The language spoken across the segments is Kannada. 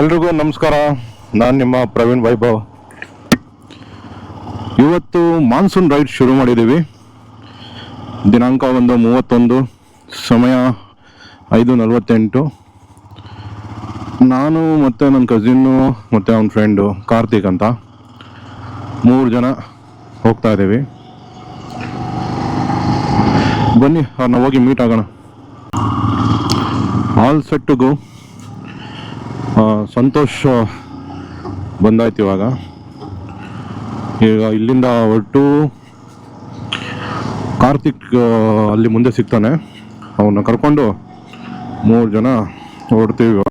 ಎಲ್ರಿಗೂ ನಮಸ್ಕಾರ. ನಾನು ನಿಮ್ಮ ಪ್ರವೀಣ್ ವೈಭವ್. ಇವತ್ತು ಮಾನ್ಸೂನ್ ರೈಡ್ ಶುರು ಮಾಡಿದ್ದೀವಿ. ದಿನಾಂಕ 31, ಸಮಯ 5:48. ನಾನು ಮತ್ತು ನನ್ನ ಕಸಿನ್ನು ಮತ್ತು ಅವನ ಫ್ರೆಂಡು ಕಾರ್ತಿಕ್ ಅಂತ 3 ಜನ ಹೋಗ್ತಾ ಇದ್ದೀವಿ. ಬನ್ನಿ ಅವ್ರನ್ನ ಹೋಗಿ ಮೀಟ್ ಆಗೋಣ. All set to go. Santosh ಬಂದಾಯ್ತು. ಈಗ ಇಲ್ಲಿಂದ ಹೊರಟು ಕಾರ್ತಿಕ್ ಅಲ್ಲಿ ಮುಂದೆ ಸಿಗ್ತಾನೆ. ಅವನ್ನ ಕರ್ಕೊಂಡು 3 ಜನ ಹೊರಡ್ತೀವಿ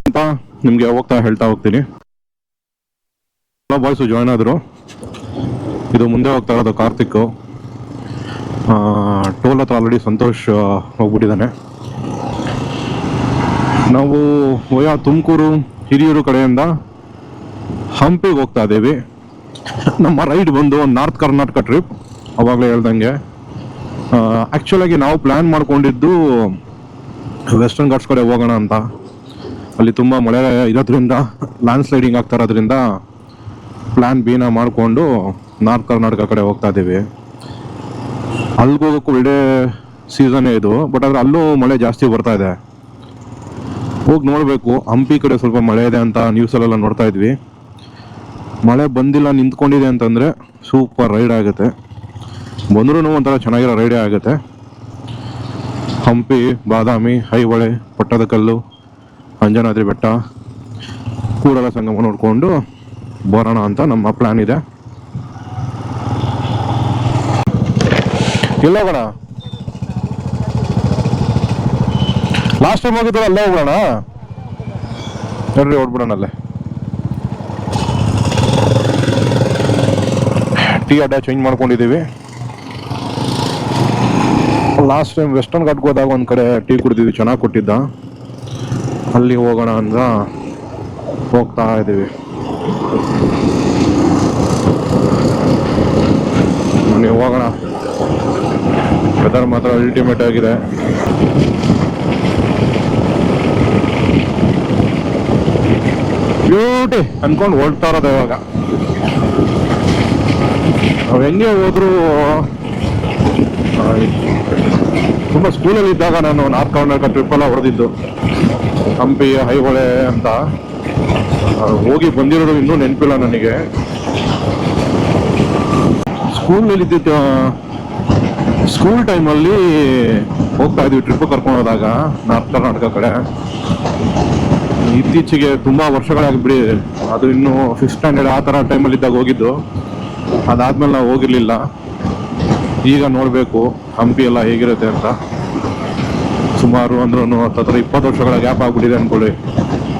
ಅಂತ ನಿಮಗೆ ಹೇಳ್ತಾ ಹೋಗ್ತೀನಿ. ಬಾಯ್ಸು ಜಾಯ್ನ್ ಆದರು. ಇದು ಮುಂದೆ ಹೋಗ್ತಾ ಇರೋದು ಕಾರ್ತಿಕ್. ಟೋಲ್ ಹತ್ರ ಆಲ್ರೆಡಿ ಸಂತೋಷ್ ಹೋಗ್ಬಿಟ್ಟಿದ್ದಾನೆ. ನಾವು ತುಮಕೂರು ಹಿರಿಯೂರು ಕಡೆಯಿಂದ ಹಂಪಿಗೆ ಹೋಗ್ತಾ ಇದ್ದೀವಿ. ನಮ್ಮ ರೈಡ್ ಬಂದು ನಾರ್ತ್ ಕರ್ನಾಟಕ ಟ್ರಿಪ್. ಅವಾಗಲೇ ಹೇಳ್ದಂಗೆ ಆ್ಯಕ್ಚುಲಾಗಿ ನಾವು ಪ್ಲ್ಯಾನ್ ಮಾಡ್ಕೊಂಡಿದ್ದು ವೆಸ್ಟರ್ನ್ ಘಾಟ್ಸ್ ಕಡೆ ಹೋಗೋಣ ಅಂತ. ಅಲ್ಲಿ ತುಂಬ ಮಳೆ ಇರೋದ್ರಿಂದ, ಲ್ಯಾಂಡ್ ಸ್ಲೈಡಿಂಗ್ ಆಗ್ತಾ ಇರೋದ್ರಿಂದ ಪ್ಲ್ಯಾನ್ ಬಿನ ಮಾಡಿಕೊಂಡು ನಾರ್ತ್ ಕರ್ನಾಟಕ ಕಡೆ ಹೋಗ್ತಾ ಇದ್ದೀವಿ. ಅಲ್ಲಿಗೆ ಹೋಗೋಕ್ಕೂ ಒಳ್ಳೆ ಸೀಸನ್ನೇ ಇದು. ಬಟ್ ಆದರೆ ಅಲ್ಲೂ ಮಳೆ ಜಾಸ್ತಿ ಬರ್ತಾ ಇದೆ. ಹೋಗಿ ನೋಡಬೇಕು. ಹಂಪಿ ಕಡೆ ಸ್ವಲ್ಪ ಮಳೆ ಇದೆ ಅಂತ ನ್ಯೂಸಲ್ಲೆಲ್ಲ ನೋಡ್ತಾ ಇದ್ವಿ. ಮಳೆ ಬಂದಿಲ್ಲ, ನಿಂತ್ಕೊಂಡಿದೆ ಅಂತಂದರೆ ಸೂಪರ್ ರೈಡ್ ಆಗುತ್ತೆ. ಬಂದ್ರೂ ಒಂಥರ ಚೆನ್ನಾಗಿರೋ ರೈಡೇ ಆಗುತ್ತೆ. ಹಂಪಿ, ಬಾದಾಮಿ, ಐಹೊಳೆ, ಪಟ್ಟದಕಲ್ಲು, ಅಂಜನಾದ್ರಿ ಬೆಟ್ಟ, ಕೂಡಲ ಸಂಗಮ ನೋಡಿಕೊಂಡು ಬರೋಣ ಅಂತ ನಮ್ಮ ಪ್ಲ್ಯಾನ್ ಇದೆ. ಎಲ್ಲ ಹೋಗೋಣ. ಲಾಸ್ಟ್ ಟೈಮ್ ಹೋಗಿದ್ದು ಅಲ್ಲೇ ಹೋಗೋಣ. ನೋಡ್ರಿ, ಹೊಡ್ಬಿಡೋಣ ಅಲ್ಲೇ. ಟೀ ಅಡ್ಡ ಚೇಂಜ್ ಮಾಡ್ಕೊಂಡಿದ್ದೀವಿ. ಲಾಸ್ಟ್ ಟೈಮ್ ವೆಸ್ಟರ್ನ್ ಘಾಟ್ಗೆ ಹೋದಾಗ ಒಂದು ಕಡೆ ಟೀ ಕುಡಿದಿದ್ವಿ, ಚೆನ್ನಾಗಿ ಕೊಟ್ಟಿದ್ದ. ಅಲ್ಲಿ ಹೋಗೋಣ ಅಂತ ಹೋಗ್ತಾ ಇದ್ದೀವಿ. ನೀವು ಹೋಗೋಣ. ವೆದರ್ ಮಾತ್ರ ಅಲ್ಟಿಮೇಟ್ ಆಗಿದೆ. ಬ್ಯೂಟಿ ಅನ್ಕೊಂಡು ಹೊರಡ್ತಾ ಇರೋದು. ಇವಾಗ ನಾವು ಹೆಂಗೆ ಹೋದ್ರು, ತುಂಬ ಸ್ಕೂಲಲ್ಲಿ ಇದ್ದಾಗ ನಾನು ನಾರ್ತ್ ಕರ್ನಾಟಕ ಟ್ರಿಪ್ಪೆಲ್ಲ ಹೊಡೆದಿದ್ದು, ಹಂಪಿ, ಐಹೊಳೆ ಅಂತ. ಹೋಗಿ ಬಂದಿರೋದು ಇನ್ನೂ ನೆನಪಿಲ್ಲ ನನಗೆ. ಸ್ಕೂಲ್ನಲ್ಲಿ ಇದ್ದಿದ್ದು, ಸ್ಕೂಲ್ ಟೈಮಲ್ಲಿ ಹೋಗ್ತಾ ಇದ್ವಿ ಟ್ರಿಪ್ ಕರ್ಕೊಂಡು ಹೋದಾಗ ನಾರ್ತ್ ಕರ್ನಾಟಕ ಕಡೆ. ಇತ್ತೀಚೆಗೆ ತುಂಬ ವರ್ಷಗಳಾಗಿಬಿಡಿ. ಅದು ಇನ್ನೂ 5th ಸ್ಟ್ಯಾಂಡರ್ಡ್ ಆ ಥರ ಟೈಮಲ್ಲಿ ಇದ್ದಾಗ ಹೋಗಿದ್ದು. ಅದಾದ್ಮೇಲೆ ನಾವು ಹೋಗಿರಲಿಲ್ಲ. ಈಗ ನೋಡಬೇಕು ಹಂಪಿ ಎಲ್ಲ ಹೇಗಿರುತ್ತೆ ಅಂತ. ಸುಮಾರು ಅಂದ್ರೂ 20 ವರ್ಷಗಳ ಗ್ಯಾಪ್ ಆಗ್ಬಿಟ್ಟಿದೆ ಅಂದ್ಕೊಳ್ಳಿ.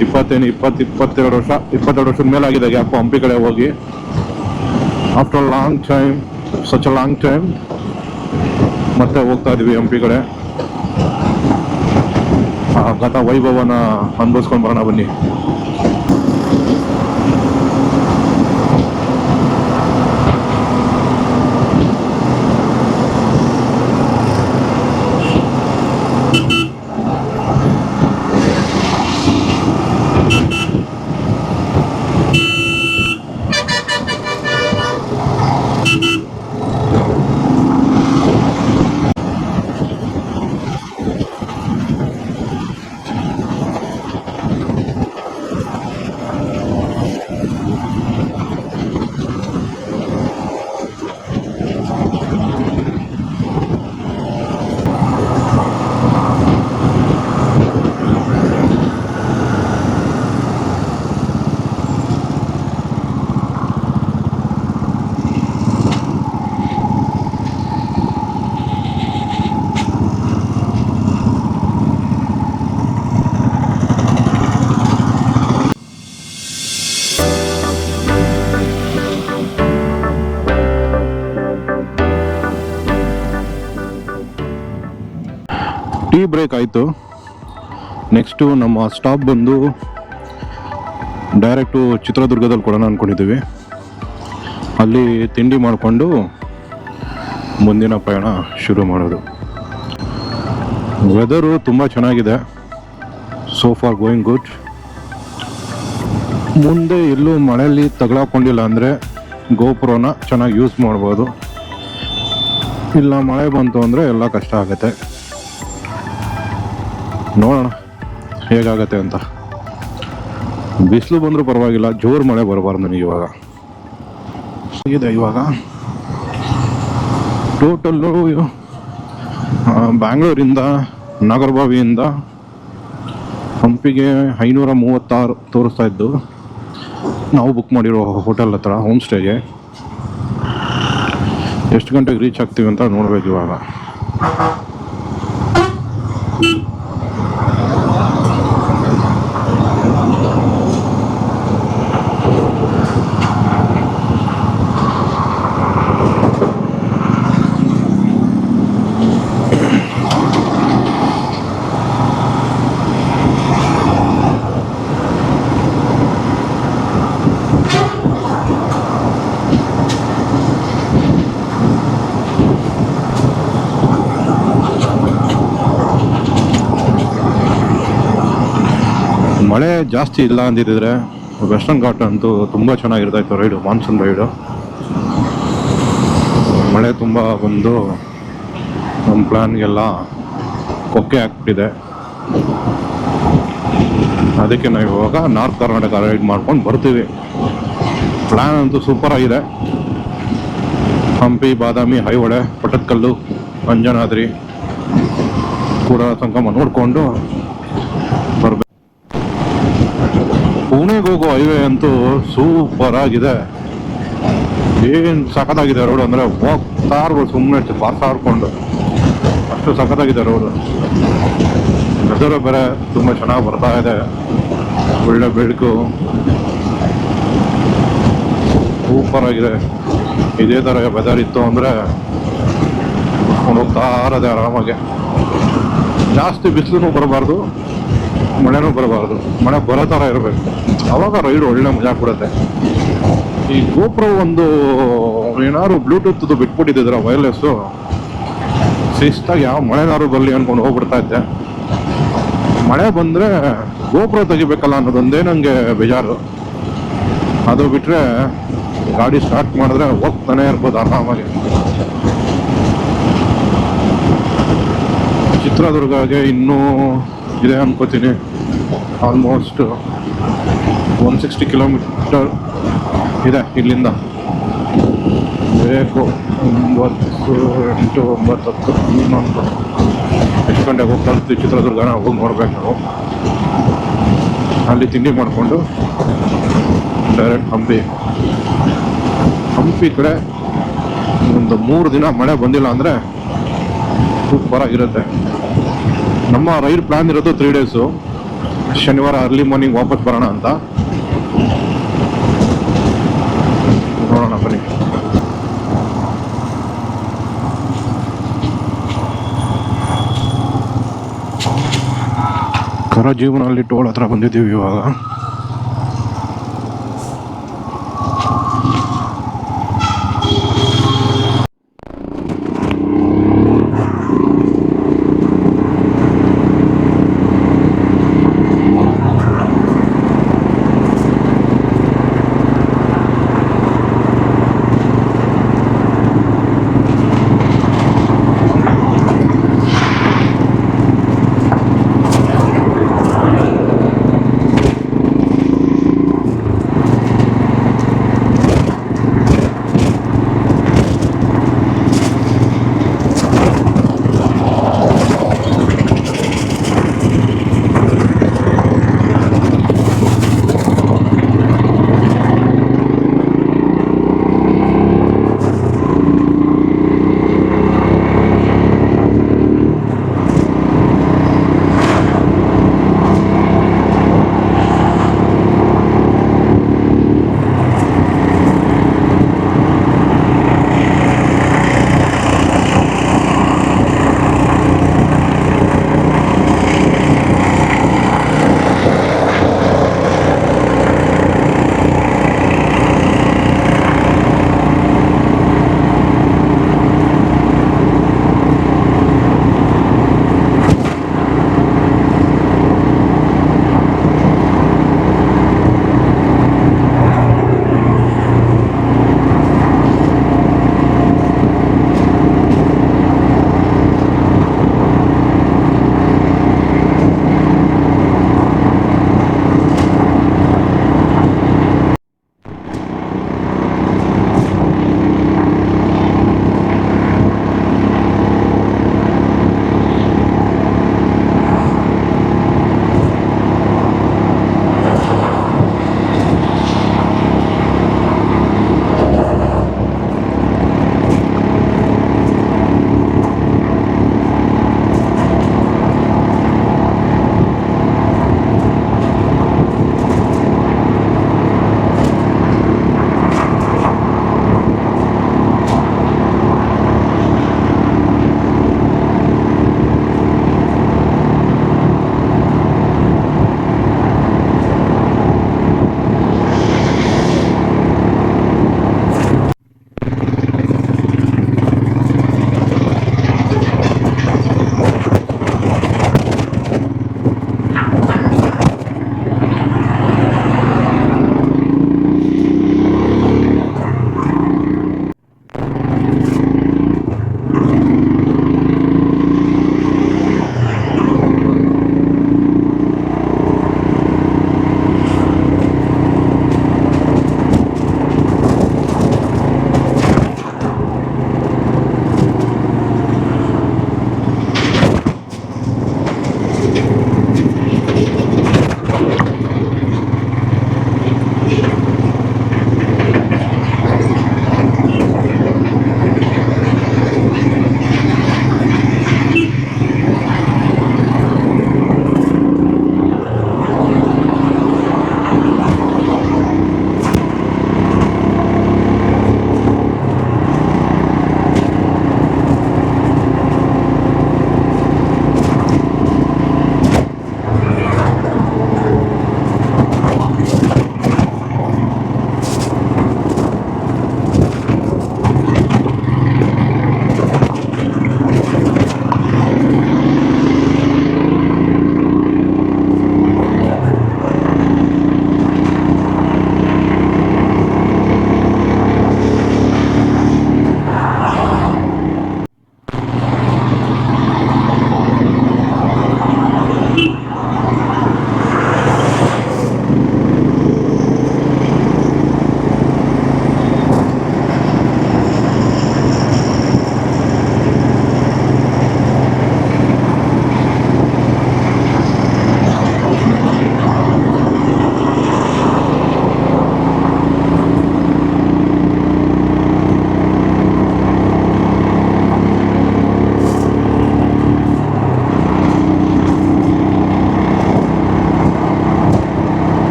22 ವರ್ಷದ ಮೇಲೆ ಆಗಿದೆ ಗ್ಯಾಪು ಹಂಪಿ ಕಡೆ ಹೋಗಿ. After long time, such a long time ಮತ್ತೆ ಹೋಗ್ತಾ ಇದೀವಿ ಹಂಪಿ ಕಡೆ. ಗತ ವೈಭವನ ಅನುಭವಿಸ್ಕೊಂಡು ಬರೋಣ ಬನ್ನಿ. ಟೀ ಬ್ರೇಕ್ ಆಯಿತು. ನೆಕ್ಸ್ಟು ನಮ್ಮ ಸ್ಟಾಪ್ ಬಂದು ಡೈರೆಕ್ಟು ಚಿತ್ರದುರ್ಗದಲ್ಲಿ ಕೊಡೋಣ ಅಂದ್ಕೊಂಡಿದ್ದೀವಿ. ಅಲ್ಲಿ ತಿಂಡಿ ಮಾಡಿಕೊಂಡು ಮುಂದಿನ ಪಯಣ ಶುರು ಮಾಡೋದು. ವೆದರು ತುಂಬ ಚೆನ್ನಾಗಿದೆ, ಸೋ ಫಾರ್ ಗೋಯಿಂಗ್ ಗುಡ್. ಮುಂದೆ ಎಲ್ಲೂ ಮಳೆಯಲ್ಲಿ ತಗಲಾಕೊಂಡಿಲ್ಲ ಅಂದರೆ ಗೋಪ್ರೋನ ಚೆನ್ನಾಗಿ ಯೂಸ್ ಮಾಡ್ಬೋದು. ಇಲ್ಲ ಮಳೆ ಬಂತು ಅಂದರೆ ಎಲ್ಲ ಕಷ್ಟ ಆಗುತ್ತೆ. ನೋಡೋಣ ಹೇಗಾಗತ್ತೆ ಅಂತ. ಬಿಸಿಲು ಬಂದರೂ ಪರವಾಗಿಲ್ಲ, ಜೋರು ಮಳೆ ಬರಬಾರ್ದು ನನಗೆ ಇವಾಗ. ಇದೆ ಇವಾಗ ಟೋಟಲ್ಲು ಬ್ಯಾಂಗ್ಳೂರಿಂದ ನಾಗರಬಾವಿಯಿಂದ ಹಂಪಿಗೆ 536 ತೋರಿಸ್ತಾ ಇದ್ದು. ನಾವು ಬುಕ್ ಮಾಡಿರೋ ಹೋಟೆಲ್ ಹತ್ರ ಹೋಮ್ ಸ್ಟೇಗೆ ಎಷ್ಟು ಗಂಟೆಗೆ ರೀಚ್ ಆಗ್ತೀವಿ ಅಂತ ನೋಡ್ಬೇಕು ಇವಾಗ. ಮಳೆ ಜಾಸ್ತಿ ಇಲ್ಲ ಅಂದಿದ್ರೆ ವೆಸ್ಟರ್ನ್ ಘಾಟ್ ಅಂತೂ ತುಂಬ ಚೆನ್ನಾಗಿರ್ತಾಯಿತ್ತು ರೈಡು, ಮಾನ್ಸೂನ್ ರೈಡು. ಮಳೆ ತುಂಬ ಬಂದು ನಮ್ಮ ಪ್ಲ್ಯಾನ್ಗೆಲ್ಲ ಕೊಕ್ಕೆ ಹಾಕ್ಬಿಟ್ಟಿದೆ. ಅದಕ್ಕೆ ನಾವು ಇವಾಗ ನಾರ್ತ್ ಕರ್ನಾಟಕ ರೈಡ್ ಮಾಡ್ಕೊಂಡು ಬರ್ತೀವಿ. ಪ್ಲ್ಯಾನ್ ಅಂತೂ ಸೂಪರ್ ಆಗಿದೆ. ಹಂಪಿ, ಬಾದಾಮಿ, ಐಹೊಳೆ, ಪಟ್ಟದಕಲ್ಲು, ಅಂಜನಾದ್ರಿ, ಕೂಡ ಸಂಗಮ ನೋಡಿಕೊಂಡು ಬರಬೇಕು. ಪುಣೆಗೆ ಹೋಗೋ ಹೈವೇ ಅಂತೂ ಸೂಪರ್ ಆಗಿದೆ. ಏನು ಸಖತ್ತಾಗಿದೆ ರೋಡ್ ಅಂದರೆ ಹೋಗ್ತಾ ಇರ್ಬೋದು ಸುಮ್ಮನೆ ಪಾಸ್ ಆಡ್ಕೊಂಡು, ಅಷ್ಟು ಸಖತ್ತಾಗಿದೆ ರೋಡು. ವೆದರ್ ಬೇರೆ ತುಂಬ ಚೆನ್ನಾಗಿ ಬರ್ತಾ ಇದೆ, ಒಳ್ಳೆ ಬೆಳಕು, ಸೂಪರ್ ಆಗಿದೆ. ಇದೇ ಥರ ವೆದರ್ ಇತ್ತು ಅಂದರೆ ಹೋಗ್ತಾ ಇರೋದೆ ಆರಾಮಾಗೆ. ಜಾಸ್ತಿ ಬಿಸಿಲು ಬರಬಾರ್ದು, ಮಳೆನೂ ಬರಬಾರ್ದು, ಮಳೆ ಬರೋ ಥರ ಇರಬೇಕು. ಅವಾಗ ರೈಡ್ ಒಳ್ಳೆ ಮಜಾ ಕೊಡುತ್ತೆ. ಈ ಗೋಪ್ರೋ ಒಂದು ಏನಾದ್ರು ಬ್ಲೂಟೂತ್ ಬಿಟ್ಬಿಟ್ಟಿದ್ರೆ ವೈರ್ಲೆಸ್ಸು, ಶಿಸ್ತಾಗಿ ಯಾವ ಮಳೆನಾರು ಬರಲಿ ಅಂದ್ಕೊಂಡು ಹೋಗ್ಬಿಡ್ತಾ ಇದ್ದೆ. ಮಳೆ ಬಂದರೆ ಗೋಪ್ರೋ ತೆಗಿಬೇಕಲ್ಲ ಅನ್ನೋದೊಂದೇ ನನಗೆ ಬೇಜಾರು. ಅದು ಬಿಟ್ಟರೆ ಗಾಡಿ ಸ್ಟಾರ್ಟ್ ಮಾಡಿದ್ರೆ ಹೋಗ್ತಾನೆ ಇರ್ಬೋದು ಆರಾಮಾಗಿ. ಚಿತ್ರದುರ್ಗಗೆ ಇನ್ನೂ ಇದೆ ಅನ್ಕೋತೀನಿ, ಆಲ್ಮೋಸ್ಟ್ 160 ಕಿಲೋಮೀಟರ್ ಇದೆ ಇಲ್ಲಿಂದ. ಬೇಕು 9, 8, 9, 10 ಇನ್ನೊಂದು ಎಷ್ಟು ಗಂಟೆಗೆ ಹೋಗಿ ತಲುಪ್ತೀವಿ ಚಿತ್ರದುರ್ಗನ ಹೋಗಿ ನೋಡ್ಬೇಕು ನಾವು. ಅಲ್ಲಿ ತಿಂಡಿ ಮಾಡಿಕೊಂಡು ಡೈರೆಕ್ಟ್ ಹಂಪಿ ಕಡೆ ಒಂದು 3 ದಿನ ಮಳೆ ಬಂದಿಲ್ಲ ಅಂದರೆ ಸೂಪರಾಗಿರುತ್ತೆ. ನಮ್ಮ ರೈಡ್ ಪ್ಲ್ಯಾನ್ ಇರೋದು 3 ಡೇಸು. ಶನಿವಾರ ಅರ್ಲಿ ಮಾರ್ನಿಂಗ್ ವಾಪಸ್ ಬರೋಣ ಅಂತ. ನೋಡೋಣ ಬನ್ನಿ. ಕರಜೀವನಲ್ಲಿ ಟೋಲ್ ಹತ್ರ ಬಂದಿದ್ದೀವಿ ಇವಾಗ.